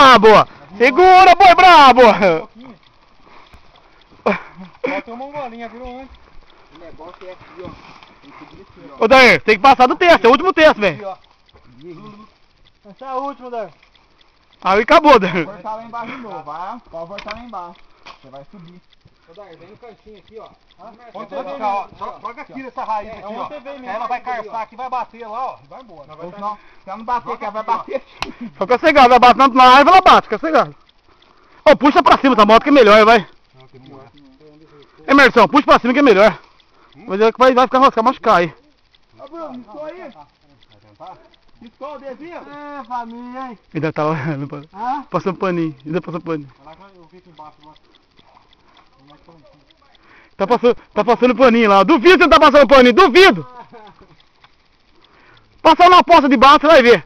brabo! Segura, boi brabo! Bota uma bolinha, virou antes. O negócio é aqui, ó. Tem que subir assim, ó. Ô, Dair, tem que passar do texto, é o último texto, velho. Essa é a última, Dar. Aí acabou, Dair. Pode voltar lá embaixo de novo, vai. Pode voltar lá embaixo. Você vai subir. Ô, Dar, vem no cantinho aqui, ó. Onde você vem, só joga aqui nessa raiz aqui, ó. Ela vai carçar aqui, vai bater lá, ó. E vai embora. Não, se ela não bater aqui, ela vai bater aqui. Fica cegado, vai batendo na árvore, ela bate, fica cegado. Ô, puxa pra cima da moto que é melhor, vai. Emerson, puxa pra cima que é melhor. Mas é que vai ficar roscar, machucar aí. Ô, Bruno, estou aí. Estou o desenho? É, família, hein? Ainda tá lá, passando paninho, ainda passando paninho. Eu vi aqui embaixo, Tá passando paninho lá, duvido que você não tá passando paninho, duvido! Passar na poça de baixo, você vai ver.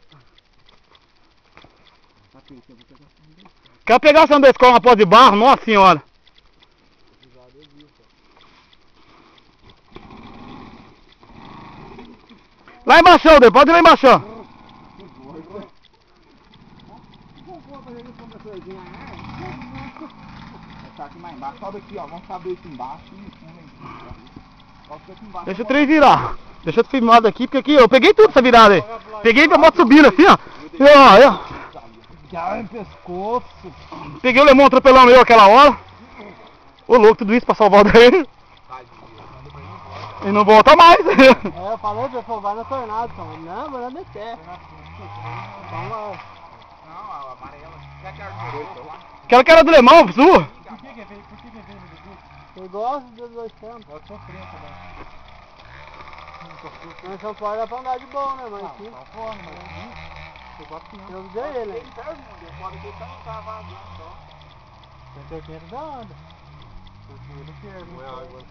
Quer pegar essa da escola na poça de barro? Nossa senhora! Lá embaixo, Daí, pode ir lá embaixo. Tá aqui mais embaixo, sobe aqui, ó. Vamos saber aqui embaixo. Deixa o trem virar. Deixa eu filmar daqui, porque aqui eu peguei tudo essa virada aí. Peguei a moto subindo assim, ó. E ó. Já no pescoço. Peguei o Lemon atropelando eu aquela hora. Ô louco, tudo isso pra salvar o Daí. E não volta mais. É, eu falei pra ele, vai no tornado, então. Não, mas não é terra. Vamos lá. Não, a amarela. Já que a Aquela que era do Lemão, sua. Por que veio no Dudu? Eu gosto dos dois tempos. Eu tô frente, né? Mas São Paulo dá pra andar de boa, né? Mas aqui... Tá fora, mas aqui... Eu gosto que não. Eu usei ele, hein? Tem 180 da anda. Ele perde. Não é água.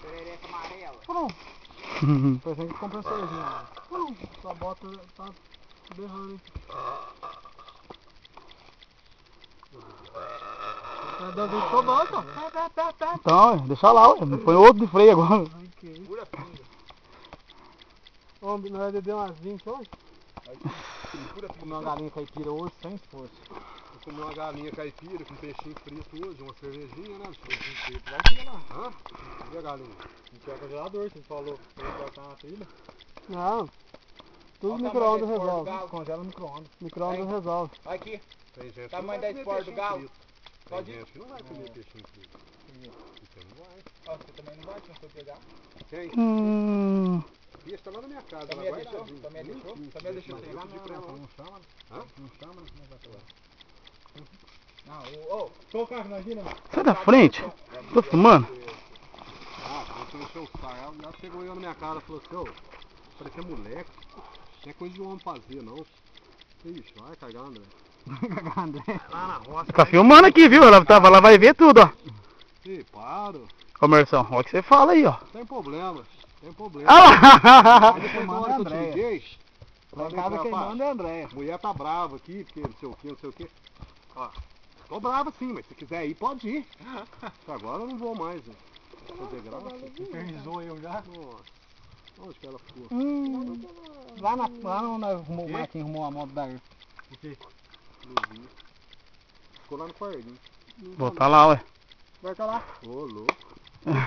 perereca amarela. Pronto. Depois a gente compra uma cervejinha. Só bota, tá berrando, hein? Tá dando ficou bom, então. Então, deixa lá, ué. Põe outro de freio agora. Pura pinga. Homem, nós deu umas 20 hoje? Comi uma galinha caipira hoje sem esforço. Eu comi uma galinha caipira com peixinho frito hoje, uma cervejinha, né? Peixinho frito. Vai ter lá. Hã? E a galinha? Não tinha congelador, você falou que ia colocar na trilha. Não. Tudo micro-ondas resolve. Congela no micro-ondas. Micro-ondas resolve. Olha aqui. Tem gente Tamanho que da espora do galo. frito. Tem gente que não vai comer peixinho frito. Você não vai. Ó, você também não vai, não foi pegar. Quem? Peixe tá lá na minha casa. Também lá deixou? guardadinho. Também deixou? Também deixou Mas sem eu lá? pedi pra ela Não chama, Hã? não chama, não vai falar. Não, ô, Só o carro, imagina. Sai da frente. Tô filmando. Ah, quando encheu o saco, ela chegou aí na minha cara e falou assim, ô, parecia moleque. Não é coisa de homem fazer, não. Ixi, vai cagar, André. Lá na roça. Tá filmando aqui, viu? Ela vai ver tudo, ó. Ih, para. Ô, Merção, olha o que você fala aí, ó. Tem problema. Tem problema. Ah lá! Aí depois na hora que eu te liguei, Lá em casa quem manda é a Andréia. mulher tá brava aqui, porque não sei o que, não sei o que. Ó, tô brava sim, mas se quiser ir, pode ir. Agora eu não vou mais, né? Fazer graça. Infernizou eu já. Nossa, onde que ela ficou? Lá onde o Marquinhos arrumou a moto da Irma. Não vi. Ficou lá no quartinho. Voltar lá, ué. Vai estar lá. Ô, louco.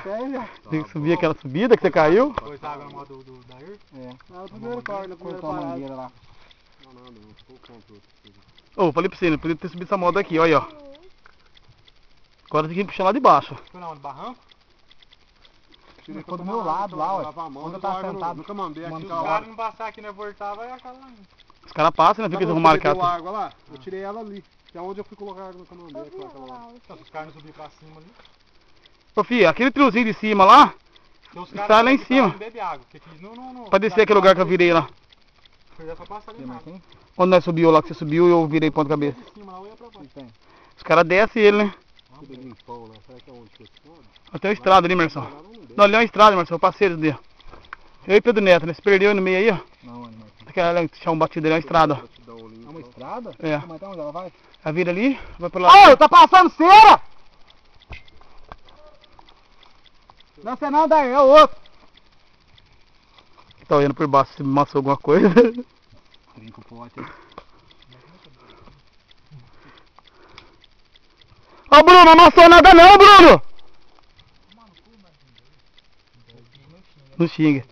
Sério? Tem que subir aquela subida que você caiu. Depois água na moto da Irma? É. É o primeiro carro, na primeira parada. Lá. Não, nada, não. Ficou contra outro. Ô, falei pra você, não podia ter subido essa moto aqui, olha aí, ó. Agora tem que puxar lá de baixo. Foi na onde? Barranco? Ficou do meu lado, lá, ué. Lavar a mão, Onde eu eu tava sentado. nunca mandei aqui. Se os caras não passar aqui, né, voltar, vai acabar lá. Os caras passam, né? Fica eles arrumaram Pegou aquela. água lá, eu tirei ela ali. Que é onde eu fui colocar a água no camambé. Se os caras não subirem pra cima ali. Ô, filho, aquele triozinho de cima lá, Tem os Está lá em cima. Não bebe água, porque aqui não. pra descer aquele lugar que eu virei lá. Já só passa ali embaixo. Onde nós subiu lá, que você subiu e eu virei ponta cabeça. De cima lá, eu ia pra baixo. Os caras descem ele, né? Tudo limpão lá, será que é onde que eu escondo? Até a estrada ali, Merção. Lá não desce. Não, ali é uma estrada, Merção, eu passei eles ali, ó. Eu e Pedro Neto, né? Se perdeu aí no meio aí, ó. Não, Marquinhos. Aquela chão batido ali, é uma estrada, ó. Gratidão ali, É uma então. estrada? É. Mas então onde ela vai? A vira ali, vai pra lá. Ô, tá passando cera! Não é você não, daí, é o outro. Tá olhando por baixo se amassou alguma coisa. Trinca o pote. Ó, Bruno, não amassou nada não, Bruno! Não xinga.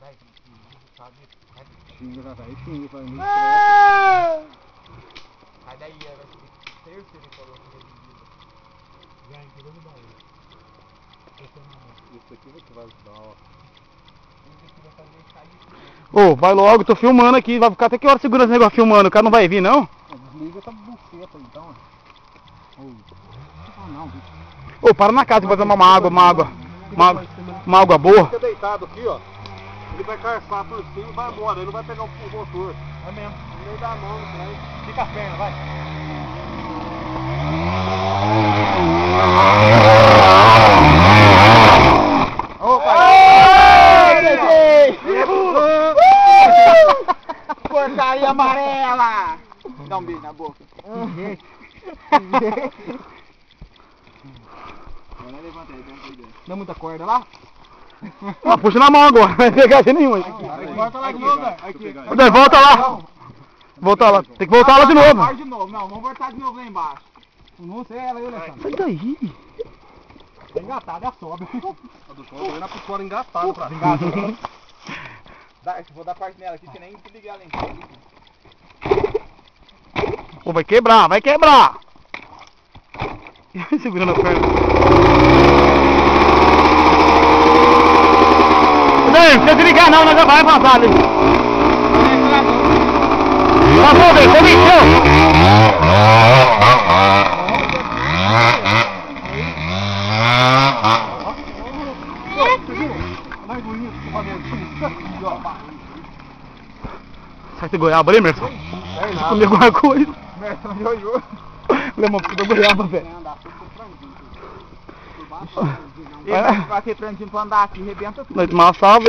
Xinga, vai, xinga, vai. Sai daí, era terceiro ele falou que isso aqui você vai ajudar, ó. Ô, vai logo, tô filmando aqui, vai ficar até que hora segurando esse negócio filmando, o cara não vai vir não? Desliga essa buceta então. Não, Ô, para na casa pra tomar uma água boa. Fica deitado aqui, ó. Ele vai carçar por cima e vai embora, ele não vai pegar o motor. é mesmo. Ele dá a mão, né? Fica as pernas, vai. Porcaria amarela! Dá um beijo na boca. Agora levanta aí, dá muita corda lá? Ah, puxa na mão agora, não vai pegar de nenhum. Volta lá de novo, velho. Volta lá. Volta lá, tem que voltar lá de novo. Vai de novo, não, vamos voltar de novo lá embaixo. Não sei ela aí, Alexandre. Sai daí. Tá engatado, é a sobra. A do sol vai na pistola engatado pra Vou dar parte nela aqui, que nem ligar ela inteira. Pô, vai quebrar, vai quebrar. Segurando a perna. Não precisa desligar não, nós já vai avançar ali. Passou, velho, comichão. Sai de goiaba ali, Emerson. Deixa eu comer alguma coisa. Emerson joiou. Lemão, precisa da goiaba, velho. Vai ter franguinho pra andar aqui, rebenta tudo. Nós tomamos uma salva.